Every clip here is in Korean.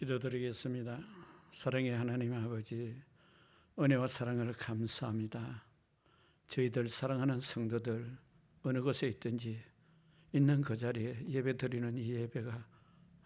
기도드리겠습니다. 사랑의 하나님 아버지, 은혜와 사랑을 감사합니다. 저희들 사랑하는 성도들 어느 곳에 있든지 있는 그 자리에 예배드리는 이 예배가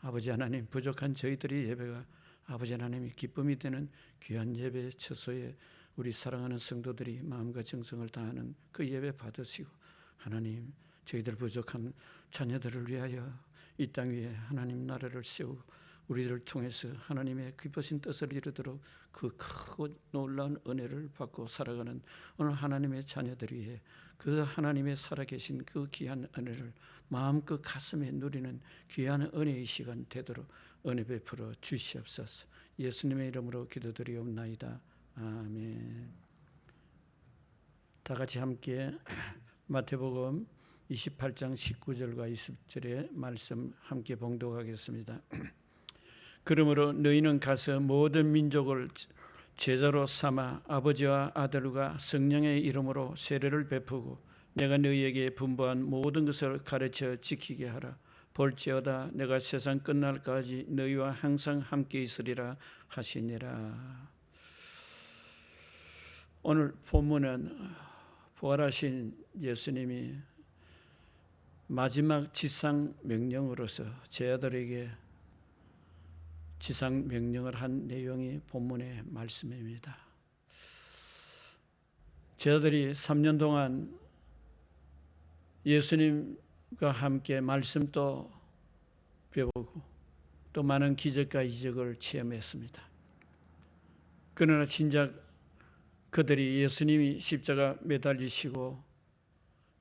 아버지 하나님, 부족한 저희들의 예배가 아버지 하나님이 기쁨이 되는 귀한 예배 처소에 우리 사랑하는 성도들이 마음과 정성을 다하는 그 예배 받으시고, 하나님 저희들 부족한 자녀들을 위하여 이 땅 위에 하나님 나라를 세우고 우리들을 통해서 하나님의 기쁘신 뜻을 이루도록 그 크고 놀라운 은혜를 받고 살아가는 오늘 하나님의 자녀들 위해 그 하나님의 살아계신 그 귀한 은혜를 마음껏 가슴에 누리는 귀한 은혜의 시간 되도록 은혜 베풀어 주시옵소서. 예수님의 이름으로 기도드리옵나이다. 아멘. 다 같이 함께 마태복음 28장 19절과 20절의 말씀 함께 봉독하겠습니다. 그러므로 너희는 가서 모든 민족을 제자로 삼아 아버지와 아들과 성령의 이름으로 세례를 베푸고 내가 너희에게 분부한 모든 것을 가르쳐 지키게 하라. 볼지어다 내가 세상 끝날까지 너희와 항상 함께 있으리라 하시니라. 오늘 본문은 부활하신 예수님이 마지막 지상 명령으로서 제자들에게 지상 명령을 한 내용이 본문의 말씀입니다. 제자들이 3년 동안 예수님과 함께 말씀도 배우고 또 많은 기적과 이적을 체험했습니다. 그러나 진작 그들이 예수님이 십자가 매달리시고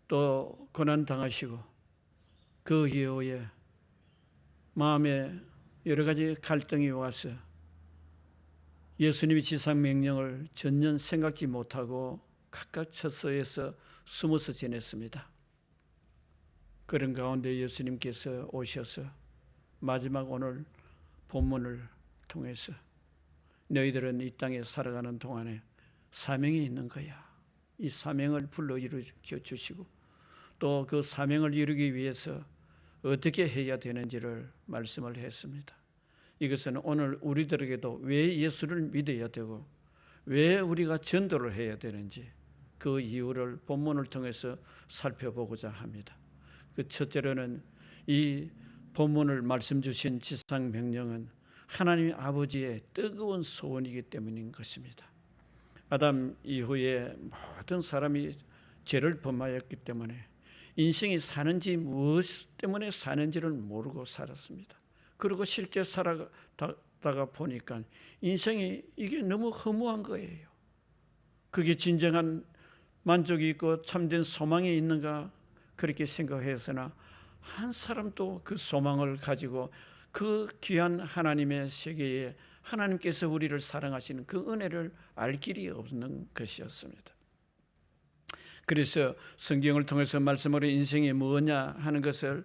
또 고난당하시고 그 이후에 마음에 여러 가지 갈등이 와서 예수님이 지상 명령을 전혀 생각지 못하고 각각 처소에서 숨어서 지냈습니다. 그런 가운데 예수님께서 오셔서 마지막 오늘 본문을 통해서 너희들은 이 땅에 살아가는 동안에 사명이 있는 거야. 이 사명을 불러 이루어 주시고 또 그 사명을 이루기 위해서 어떻게 해야 되는지를 말씀을 했습니다. 이것은 오늘 우리들에게도 왜 예수를 믿어야 되고 왜 우리가 전도를 해야 되는지 그 이유를 본문을 통해서 살펴보고자 합니다. 그 첫째로는 이 본문을 말씀 주신 지상 명령은 하나님 아버지의 뜨거운 소원이기 때문인 것입니다. 아담 이후에 모든 사람이 죄를 범하였기 때문에 인생이 사는지 무엇 때문에 사는지를 모르고 살았습니다. 그리고 실제 살아가다가 보니까 인생이 이게 너무 허무한 거예요. 그게 진정한 만족이 있고 참된 소망이 있는가 그렇게 생각해서나 한 사람도 그 소망을 가지고 그 귀한 하나님의 세계에 하나님께서 우리를 사랑하시는 그 은혜를 알 길이 없는 것이었습니다. 그래서 성경을 통해서 말씀으로 인생이 뭐냐 하는 것을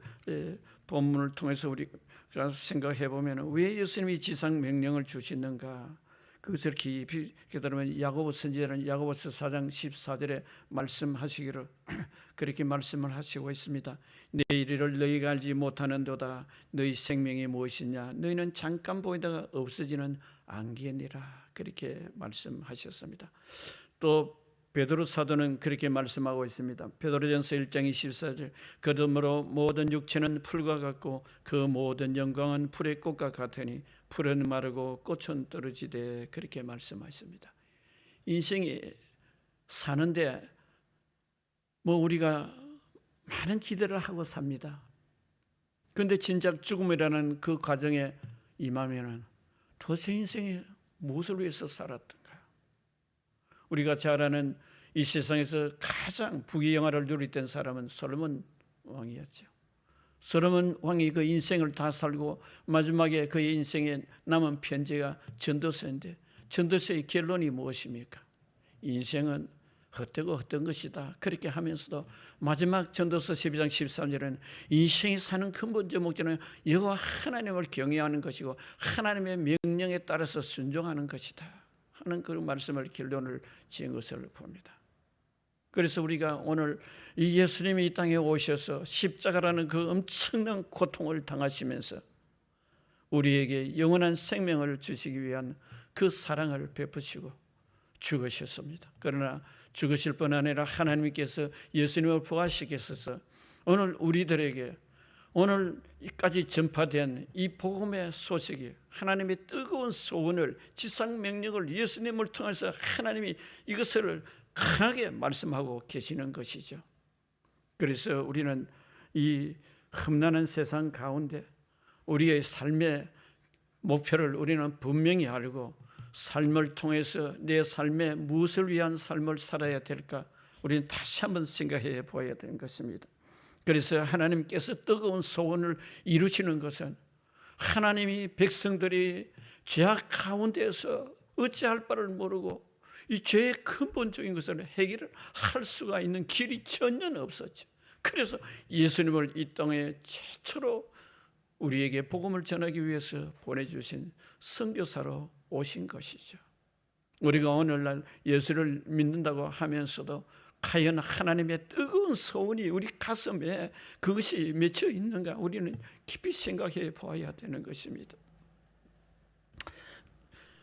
본문을 통해서 우리가 생각해 보면 왜 예수님이 지상 명령을 주시는가 그것을 깊이 깨달으면 야고보 선지자는 야고보서 4장 14절에 말씀하시기를 그렇게 말씀을 하시고 있습니다. 내 이르를 너희가 알지 못하는도다. 너희 생명이 무엇이냐 너희는 잠깐 보이다가 없어지는 안개니라 그렇게 말씀하셨습니다. 또 베드로 사도는 그렇게 말씀하고 있습니다. 베드로전서 1장 24절 그러므로 모든 육체는 풀과 같고 그 모든 영광은 풀의 꽃과 같으니 풀은 마르고 꽃은 떨어지되 그렇게 말씀하십니다. 인생이 사는데 우리가 많은 기대를 하고 삽니다. 그런데 진작 죽음이라는 그 과정에 임하면은 도대체 인생이 무엇을 위해서 살았던가? 우리가 잘 아는 이 세상에서 가장 부귀영화를 누렸던 사람은 솔로몬 왕이었죠. 솔로몬 왕이 그 인생을 다 살고 마지막에 그의 인생에 남은 편지가 전도서인데 전도서의 결론이 무엇입니까? 인생은 헛되고 헛된 것이다. 그렇게 하면서도 마지막 전도서 12장 13절에는 인생이 사는 근본적 목적은 여호와 하나님을 경외하는 것이고 하나님의 명령에 따라서 순종하는 것이다 하는 그 말씀을 결론을 지은 것을 봅니다. 그래서 우리가 오늘 이 예수님이 이 땅에 오셔서 십자가라는 그 엄청난 고통을 당하시면서 우리에게 영원한 생명을 주시기 위한 그 사랑을 베푸시고 죽으셨습니다. 그러나 죽으실 뿐 아니라 하나님께서 예수님을 부활시키셔서 오늘 우리들에게 오늘까지 전파된 이 복음의 소식이 하나님의 뜨거운 소원을 지상 명령을 예수님을 통해서 하나님이 이것을 강하게 말씀하고 계시는 것이죠. 그래서 우리는 이 험난한 세상 가운데 우리의 삶의 목표를 우리는 분명히 알고 삶을 통해서 내 삶에 무엇을 위한 삶을 살아야 될까 우리는 다시 한번 생각해 보아야 되는 것입니다. 그래서 하나님께서 뜨거운 소원을 이루시는 것은 하나님이 백성들이 죄악 가운데에서 어찌할 바를 모르고 이 죄의 근본적인 것을 해결할 수가 있는 길이 전혀 없었죠. 그래서 예수님을 이 땅에 최초로 우리에게 복음을 전하기 위해서 보내주신 선교사로 오신 것이죠. 우리가 오늘날 예수를 믿는다고 하면서도 과연 하나님의 뜨거운 소원이 우리 가슴에 그것이 맺혀 있는가 우리는 깊이 생각해 보아야 되는 것입니다.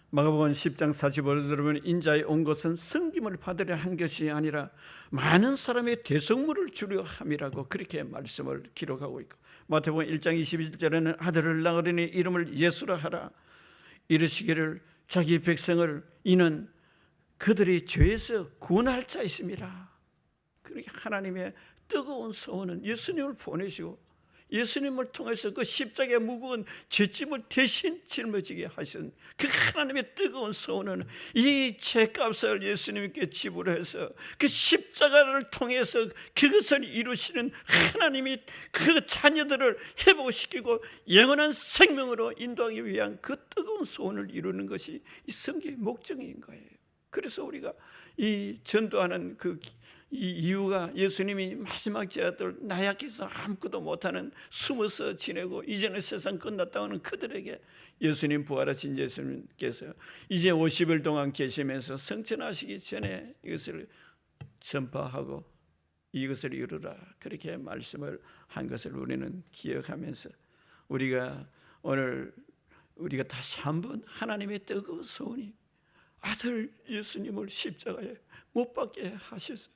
마가복음 10장 45절에 보면 인자에 온 것은 섬김을 받으려 한 것이 아니라 많은 사람의 대성물을 주려 함이라고 그렇게 말씀을 기록하고 있고, 마태복음 1장 21절에는 아들을 낳으리니 이름을 예수라 하라 이르시기를 자기 백성을 이는 그들이 죄에서 구원할 자이심이라. 그렇게 하나님의 뜨거운 소원은 예수님을 보내시고 예수님을 통해서 그 십자가의 무거운 죄짐을 대신 짊어지게 하신 그 하나님의 뜨거운 소원은 이 죄값을 예수님께 지불해서 그 십자가를 통해서 그것을 이루시는 하나님이 그 자녀들을 회복시키고 영원한 생명으로 인도하기 위한 그 뜨거운 소원을 이루는 것이 이 성경의 목적인 거예요. 그래서 우리가 이 전도하는 이 이유가 예수님이 마지막 제자들 나약해서 아무것도 못하는 숨어서 지내고 이제는 세상 끝났다고 하는 그들에게 예수님 부활하신 예수님께서 이제 50일 동안 계시면서 성천하시기 전에 이것을 전파하고 이것을 이루라 그렇게 말씀을 한 것을 우리는 기억하면서 오늘 우리가 다시 한번 하나님의 뜨거운 소원이 아들 예수님을 십자가에 못 박게 하셔서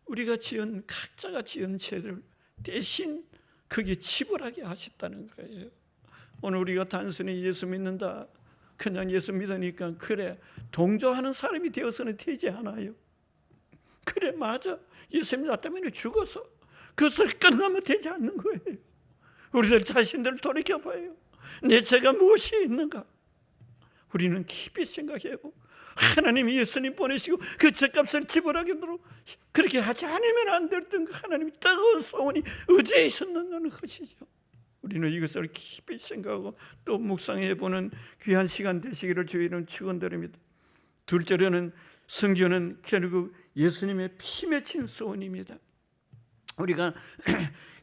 우리가 각자가 지은 죄를 대신 그게 지불하게 하셨다는 거예요. 오늘 우리가 단순히 예수 믿는다 그냥 예수 믿으니까 그래 동조하는 사람이 되어서는 되지 않아요. 그래 맞아 예수님 나 때문에 죽어서 그것을 끝나면 되지 않는 거예요. 우리들 자신들 돌이켜봐요. 내 죄가 무엇이 있는가 우리는 깊이 생각해보고 하나님이 예수님 보내시고 그 죄값을 지불하도록 그렇게 하지 않으면 안 됐던 하나님의 뜨거운 소원이 어디에 있었는다는 것이죠. 우리는 이것을 깊이 생각하고 또 묵상해보는 귀한 시간 되시기를 주의 이름 축원드립니다. 둘째로는 성경은 결국 예수님의 피 맺힌 소원입니다. 우리가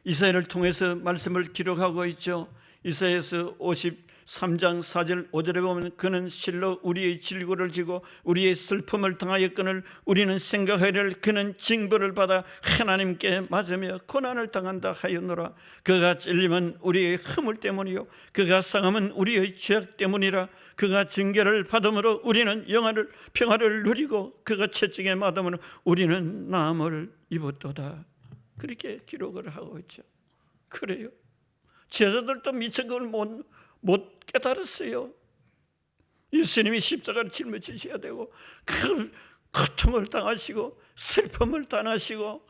이사야를 통해서 말씀을 기록하고 있죠. 이사야서 53장 4절 5절에 보면 그는 실로 우리의 질고를 지고 우리의 슬픔을 당하였거늘 우리는 생각하기를 그는 징벌을 받아 하나님께 맞으며 고난을 당한다 하였노라. 그가 찔림은 우리의 허물 때문이요 그가 상함은 우리의 죄악 때문이라. 그가 징계를 받음으로 우리는 평화를 누리고 그가 채찍에 맞음으로 우리는 나음을 입었도다. 그렇게 기록을 하고 있죠. 그래요. 제자들도 미처 그걸 못 깨달았어요. 예수님이 십자가를 짊어지셔야 되고 그 고통을 당하시고 슬픔을 당하시고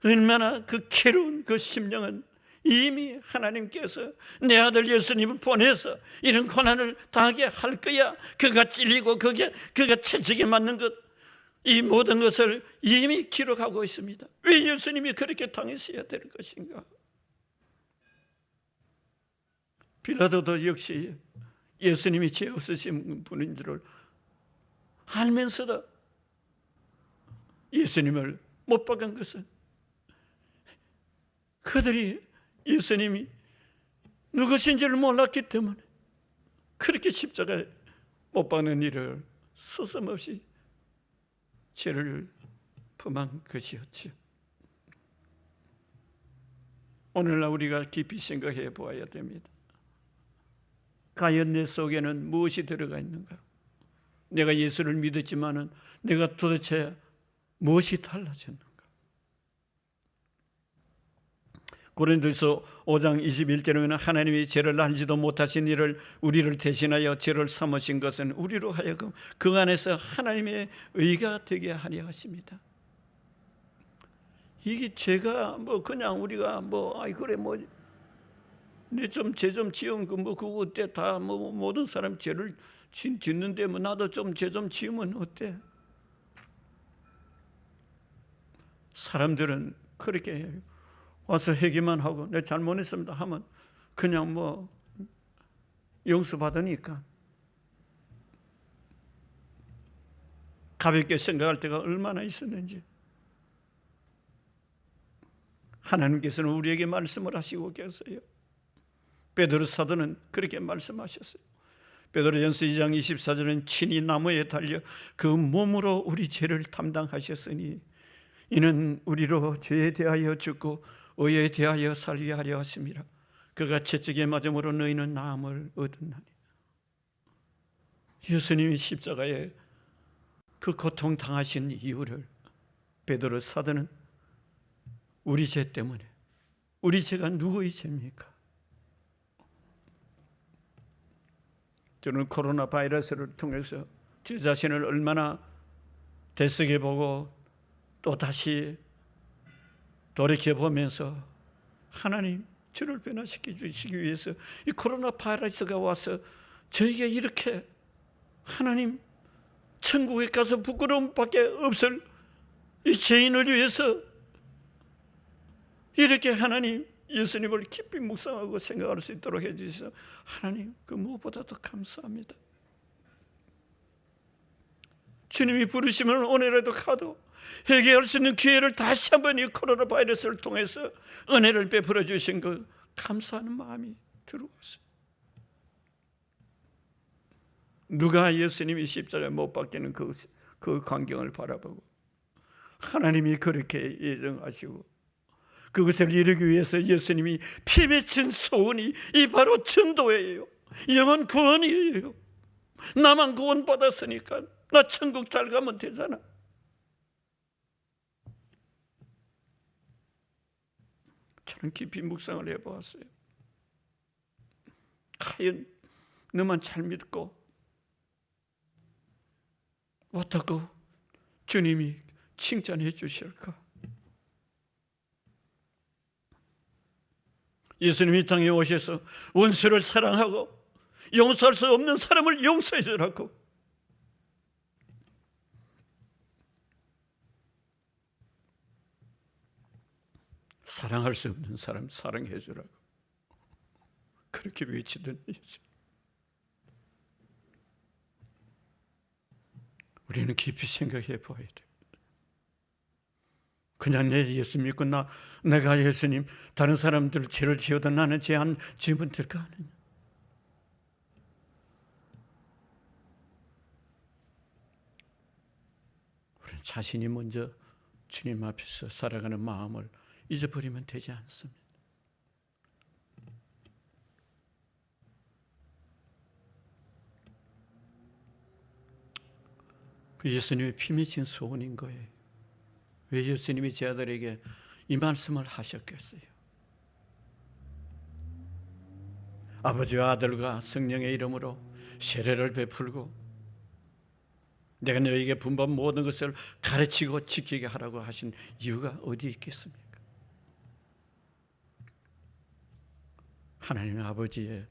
얼마나 그 괴로운 그 심령은 이미 하나님께서 내 아들 예수님을 보내서 이런 고난을 당하게 할 거야. 그가 찔리고 그가 채찍에 맞는 것 이 모든 것을 이미 기록하고 있습니다. 왜 예수님이 그렇게 당했어야 될 것인가? 빌라도도 역시 예수님이 죄 없으신 분인 줄을 알면서도 예수님을 못 박은 것은 그들이 예수님이 누구신지를 몰랐기 때문에 그렇게 십자가에 못 박는 일을 서슴없이 죄를 범한 것이었죠. 오늘날 우리가 깊이 생각해 보아야 됩니다. 과연 내 속에는 무엇이 들어가 있는가? 내가 예수를 믿었지만은 내가 도대체 무엇이 달라졌는가? 고린도서 5장 21절에는 하나님이 죄를 알지도 못하신 이를 우리를 대신하여 죄를 삼으신 것은 우리로 하여금 그 안에서 하나님의 의가 되게 하려 하십니다. 이게 죄가 뭐 그냥 우리가 뭐 아이 그래 뭐 내 좀 죄 좀 지은 그 뭐 그거 어때? 다 뭐 모든 사람 죄를 짓는데 뭐 나도 좀 죄 좀 지으면 어때? 사람들은 그렇게 와서 회개만 하고 내 잘못했습니다 하면 그냥 뭐 용서받으니까 가볍게 생각할 때가 얼마나 있었는지. 하나님께서는 우리에게 말씀을 하시고 계세요. 베드로 사도는 그렇게 말씀하셨어요. 베드로전서 2장 24절은 친히 나무에 달려 그 몸으로 우리 죄를 담당하셨으니 이는 우리로 죄에 대하여 죽고 의에 대하여 살게 하려 하심이라. 그가 채찍에 맞음으로 너희는 나음을 얻었나니. 예수님이 십자가에 그 고통 당하신 이유를 베드로 사도는 우리 죄 때문에, 우리 죄가 누구의 죄입니까? 저는 코로나 바이러스를 통해서 제 자신을 얼마나 되새겨보고 또 다시 돌이켜보면서 하나님 저를 변화시켜 주시기 위해서 이 코로나 바이러스가 와서 저에게 이렇게 하나님 천국에 가서 부끄러움밖에 없을 이 죄인을 위해서 이렇게 하나님 예수님을 깊이 묵상하고 생각할 수 있도록 해주셔서 하나님 그 무엇보다도 감사합니다. 주님이 부르시면 오늘에도 가도 회개할 수 있는 기회를 다시 한번 이 코로나 바이러스를 통해서 은혜를 베풀어 주신 그 감사하는 마음이 들어왔어요. 누가 예수님이 십자가에 못 박히는 그 광경을 바라보고 하나님이 그렇게 예정하시고 그것을 이루기 위해서 예수님이 피 맺힌 소원이 이 바로 전도예요. 영혼 구원이에요. 나만 구원 받았으니까 나 천국 잘 가면 되잖아. 저는 깊이 묵상을 해보았어요. 과연 너만 잘 믿고 어떻게 주님이 칭찬해 주실까? 예수님이 이 땅에 오셔서 원수를 사랑하고 용서할 수 없는 사람을 용서해 주라고, 사랑할 수 없는 사람 사랑해 주라고 그렇게 외치던 예수. 우리는 깊이 생각해 봐야 돼. 그냥 내 예수 믿고 내가 예수님 다른 사람들 죄를 지어도 나는 죄 안 지으면 될까 하느냐. 우리는 자신이 먼저 주님 앞에서 살아가는 마음을 잊어버리면 되지 않습니다. 그 예수님의 피 맺힌 소원인 거예요. 왜 예수님이 제 아들에게 이 말씀을 하셨겠어요? 아버지와 아들과 성령의 이름으로 세례를 베풀고 내가 너에게 분반 모든 것을 가르치고 지키게 하라고 하신 이유가 어디 있겠습니까? 하나님 아버지의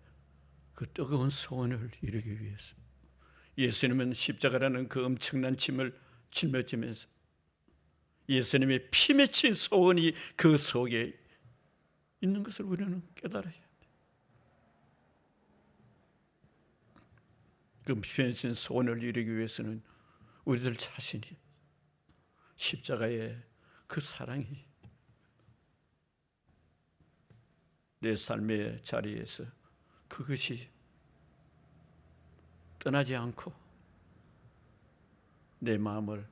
그 뜨거운 소원을 이루기 위해서 예수님은 십자가라는 그 엄청난 짐을 짊어지면서 예수님의 피 맺힌 소원이 그 속에 있는 것을 우리는 깨달아야 돼. 그 피 맺힌 소원을 이루기 위해서는 우리들 자신이 십자가의 그 사랑이 내 삶의 자리에서 그것이 떠나지 않고 내 마음을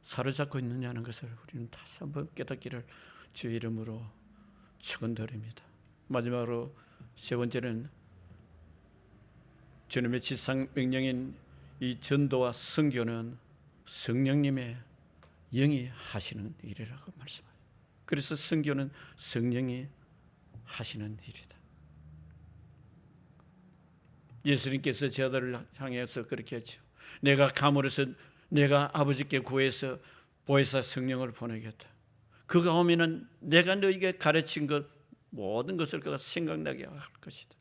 사로잡고 있느냐는 것을 우리는 다시 한번 깨닫기를 주의 이름으로 축원드립니다. 마지막으로 세 번째는 주님의 지상 명령인 이 전도와 선교는 성령님의 영이 하시는 일이라고 말씀합니다. 그래서 선교는 성령이 하시는 일이다. 예수님께서 제 아들을 향해서 그렇게 했죠. 내가 가물어서 내가 아버지께 구해서 보혜사 성령을 보내겠다. 그가 오면은 내가 너에게 가르친 것 모든 것을 그가 생각나게 할 것이다.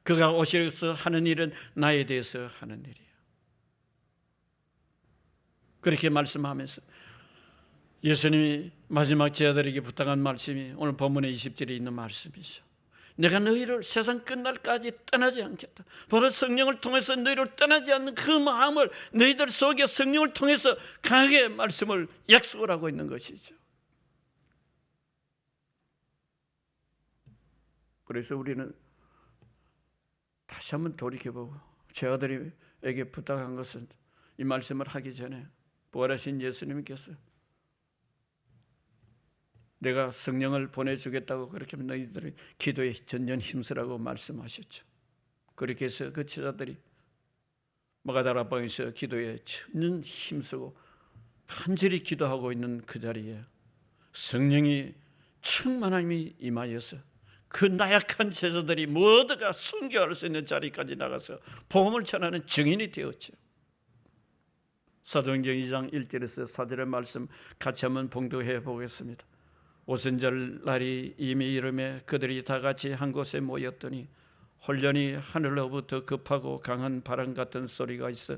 그가 오셔서 하는 일은 나에 대해서 하는 일이야. 그렇게 말씀하면서 예수님이 마지막 제 아들에게 부탁한 말씀이 오늘 본문의 20절에 있는 말씀이죠. 내가 너희를 세상 끝날까지 떠나지 않겠다. 바로 성령을 통해서 너희를 떠나지 않는 그 마음을 너희들 속에 성령을 통해서 강하게 말씀을 약속을 하고 있는 것이죠. 그래서 우리는 다시 한번 돌이켜보고 제 아들에게 부탁한 것은 이 말씀을 하기 전에 부활하신 예수님께서 내가 성령을 보내주겠다고 그렇게 하면 너희들이 기도에 전전 힘쓰라고 말씀하셨죠. 그렇게 해서 그 제자들이 마가다라 방에서 기도에 전전 힘쓰고 간절히 기도하고 있는 그 자리에 성령이 충만함이 임하여서 그 나약한 제자들이 모두가 순교할 수 있는 자리까지 나가서 복음을 전하는 증인이 되었죠. 사도행전 2장 1절에서 4절의 말씀 같이 한번 봉독해 보겠습니다. 오순절 날이 이미 이르매 그들이 다 같이 한 곳에 모였더니 홀련히 하늘로부터 급하고 강한 바람 같은 소리가 있어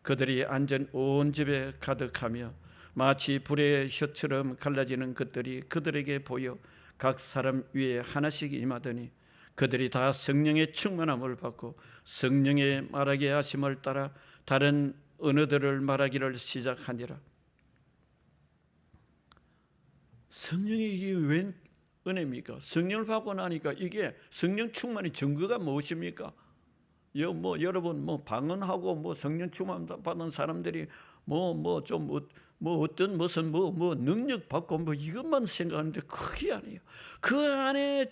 그들이 앉은 온 집에 가득하며 마치 불의 혀처럼 갈라지는 것들이 그들에게 보여 각 사람 위에 하나씩 임하더니 그들이 다 성령의 충만함을 받고 성령의 말하게 하심을 따라 다른 언어들을 말하기를 시작하니라. 성령이 이게 웬 은혜입니까? 성령을 받고 나니까 이게 성령 충만의 증거가 무엇입니까? 여러분 방언하고 성령 충만 받은 사람들이 어떤 무슨 능력 받고 이것만 생각하는데 그게 아니에요. 그 안에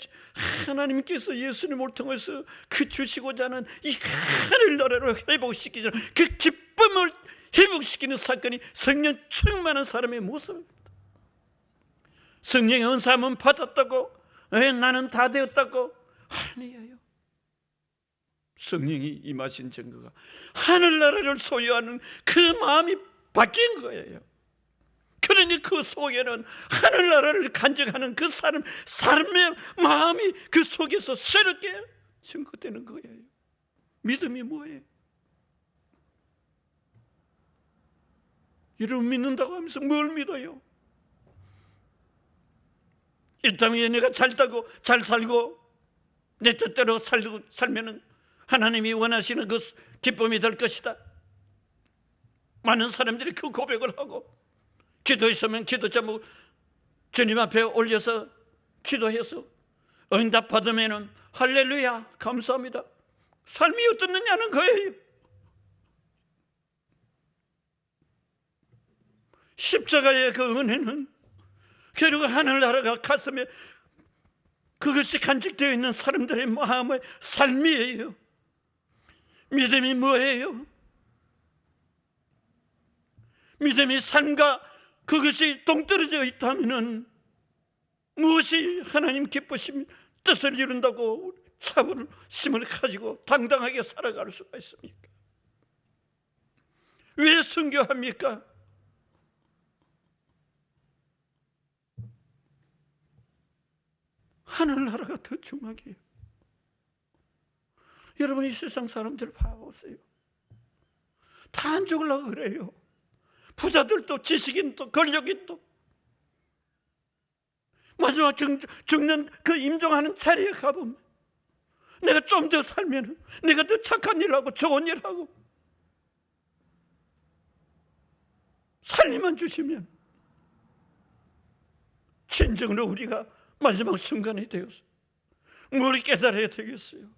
하나님께서 예수님을 통해서 그 주시고자 하는 이 하늘나라를 회복시키는 그 기쁨을 회복시키는 사건이 성령 충만한 사람의 모습입니다. 성령의 은사함은 받았다고 나는 다 되었다고 아니에요. 성령이 임하신 증거가 하늘나라를 소유하는 그 마음이 바뀐 거예요. 그러니 그 속에는 하늘나라를 간직하는 그 삶의 마음이 그 속에서 새롭게 증거되는 거예요. 믿음이 뭐예요? 이를 믿는다고 하면서 뭘 믿어요? 이 땅에 내가 잘 살고 내 뜻대로 살면은 하나님이 원하시는 그 기쁨이 될 것이다. 많은 사람들이 그 고백을 하고 기도했으면 기도 제목 주님 앞에 올려서 기도해서 응답 받으면은 할렐루야 감사합니다. 삶이 어떻느냐는 거예요. 십자가의 그 은혜는 결국 하늘나라가 가슴에 그것이 간직되어 있는 사람들의 마음의 삶이에요. 믿음이 뭐예요? 믿음이 삶과 그것이 동떨어져 있다면 무엇이 하나님 기쁘신 뜻을 이룬다고 자부심을 가지고 당당하게 살아갈 수가 있습니까? 왜 순교합니까? 하늘나라가 더 중요해요. 여러분 이 세상 사람들 봐보세요. 다 안 죽으려고 그래요. 부자들도 지식인도 권력인도 마지막 죽는 그 임종하는 자리에 가보면 내가 좀 더 살면 내가 더 착한 일하고 좋은 일하고 살림만 주시면 진정으로 우리가 마지막 순간이 되어서 뭘 깨달아야 되겠어요?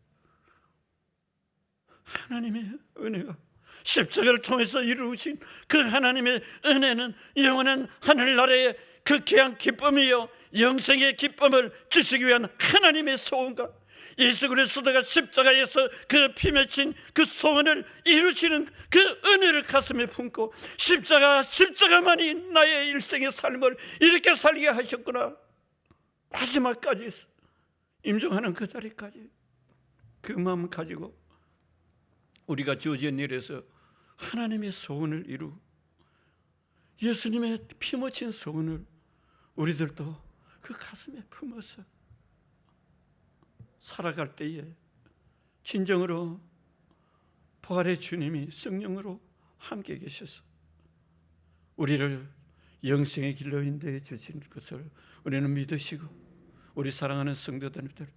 하나님의 은혜가 십자가를 통해서 이루어진 그 하나님의 은혜는 영원한 하늘나라의 그 귀한 기쁨이요 영생의 기쁨을 주시기 위한 하나님의 소원과 예수 그리스도가 십자가에서 그 피 맺힌 그 소원을 이루시는 그 은혜를 가슴에 품고 십자가만이 나의 일생의 삶을 이렇게 살게 하셨구나, 마지막까지 임종하는 그 자리까지 그 마음 가지고 우리가 주어진 일에서 하나님의 소원을 이루 예수님의 피 묻힌 소원을 우리들도 그 가슴에 품어서 살아갈 때에 진정으로 부활의 주님이 성령으로 함께 계셔서 우리를 영생의 길로 인도해 주신 것을 우리는 믿으시고, 우리 사랑하는 성도들들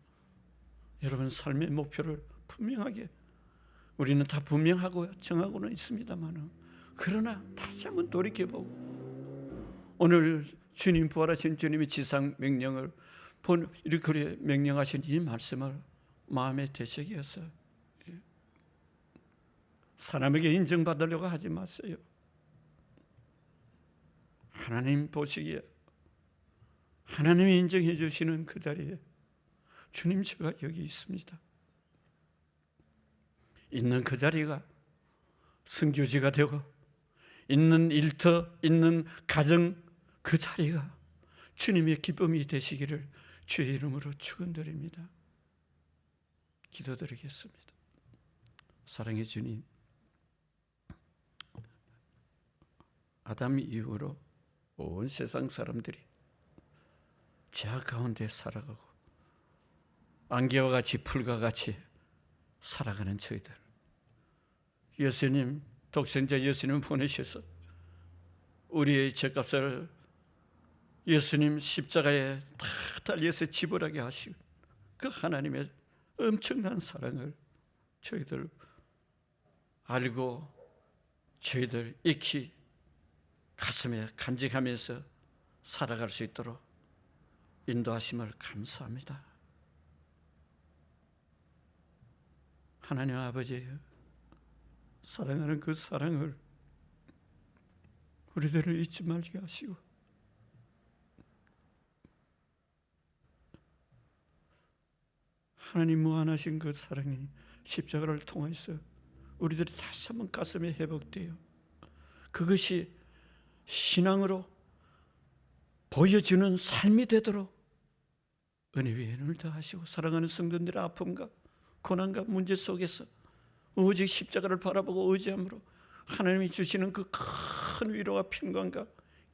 여러분 삶의 목표를 분명하게, 우리는 다 분명하고 정하고는 있습니다만, 그러나 다시 한번 돌이켜보고 오늘 주님, 부활하신 주님이 지상 명령을 이렇게 명령하신 이 말씀을 마음에 되새겨서 사람에게 인정받으려고 하지 마세요. 하나님 보시기에 하나님이 인정해 주시는 그 자리에 주님, 제가 여기 있습니다. 있는 그 자리가 선교지가 되고, 있는 일터, 있는 가정 그 자리가 주님의 기쁨이 되시기를 주의 이름으로 축원드립니다. 기도드리겠습니다. 사랑의 주님, 아담 이후로 온 세상 사람들이 죄악 가운데 살아가고 안개와 같이 풀과 같이 살아가는 저희들, 예수님, 독생자 예수님 보내셔서 우리의 죄값을 예수님 십자가에 다 달려서 지불하게 하시고 그 하나님의 엄청난 사랑을 저희들 알고 저희들 익히 가슴에 간직하면서 살아갈 수 있도록 인도하심을 감사합니다. 하나님 아버지, 사랑하는 그 사랑을 우리들을 잊지 말게 하시고, 하나님 무한하신 그 사랑이 십자가를 통해서 우리들이 다시 한번 가슴에 회복되어 그것이 신앙으로 보여주는 삶이 되도록 은혜 위에 은혜를 더하시고, 사랑하는 성도들의 아픔과 고난과 문제 속에서 오직 십자가를 바라보고 의지함으로 하나님이 주시는 그 큰 위로와 평강과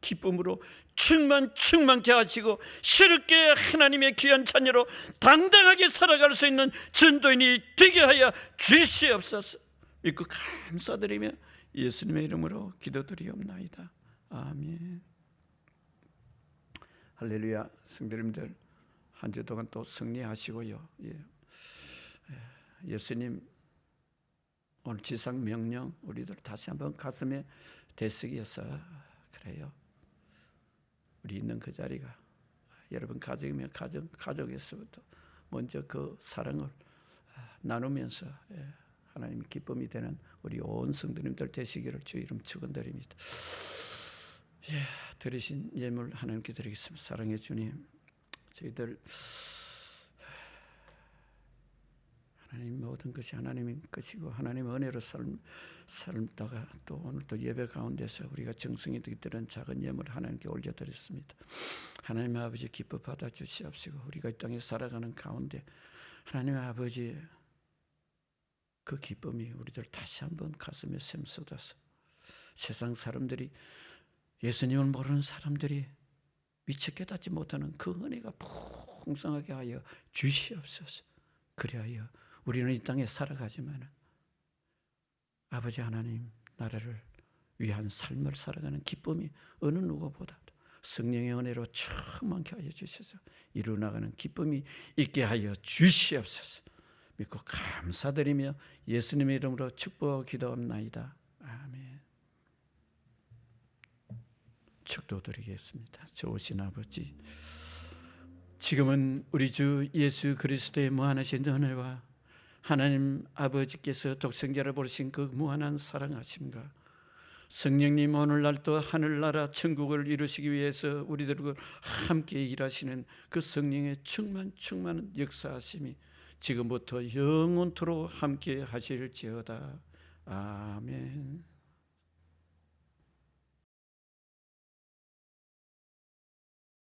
기쁨으로 충만케 하시고, 새롭게 하나님의 귀한 자녀로 당당하게 살아갈 수 있는 전도인이 되게 하여 주시옵소서. 믿고 감사드리며 예수님의 이름으로 기도드리옵나이다. 아멘. 할렐루야. 성도님들, 한 주 동안 또 승리하시고요. 예수님 오늘 지상 명령 우리들 다시 한번 가슴에 되새겨서, 그래요, 우리 있는 그 자리가 여러분 가정이면 가족에서부터 먼저 그 사랑을 나누면서 하나님의 기쁨이 되는 우리 온 성도님들 되시기를 주 이름 축원드립니다. 드리신 예물 하나님께 드리겠습니다. 사랑의 주님, 저희들 하나님 모든 것이 하나님의 것이고 하나님의 은혜로 삶다가 또 오늘 또 예배 가운데서 우리가 정성이 드리는 작은 예물을 하나님께 올려드렸습니다. 하나님 아버지 기뻐 받아주시옵시고, 우리가 이 땅에 살아가는 가운데 하나님 아버지 그 기쁨이 우리들 다시 한번 가슴에 샘솟아서 세상 사람들이, 예수님을 모르는 사람들이 미처 깨닫지 못하는 그 은혜가 풍성하게 하여 주시옵소서. 그리하여 우리는 이 땅에 살아가지만 아버지 하나님 나라를 위한 삶을 살아가는 기쁨이 어느 누구보다도 성령의 은혜로 충만케 하여 주셔서 이루어나가는 기쁨이 있게 하여 주시옵소서. 믿고 감사드리며 예수님의 이름으로 축복하고 기도합나이다. 아멘. 축도드리겠습니다. 좋으신 아버지, 지금은 우리 주 예수 그리스도의 무한하신 은혜와 하나님 아버지께서 독생자를 보내신 그 무한한 사랑하심과 성령님 오늘날 또 하늘나라 천국을 이루시기 위해서 우리들과 함께 일하시는 그 성령의 충만한 역사하심이 지금부터 영원토록 함께 하실지어다. 아멘.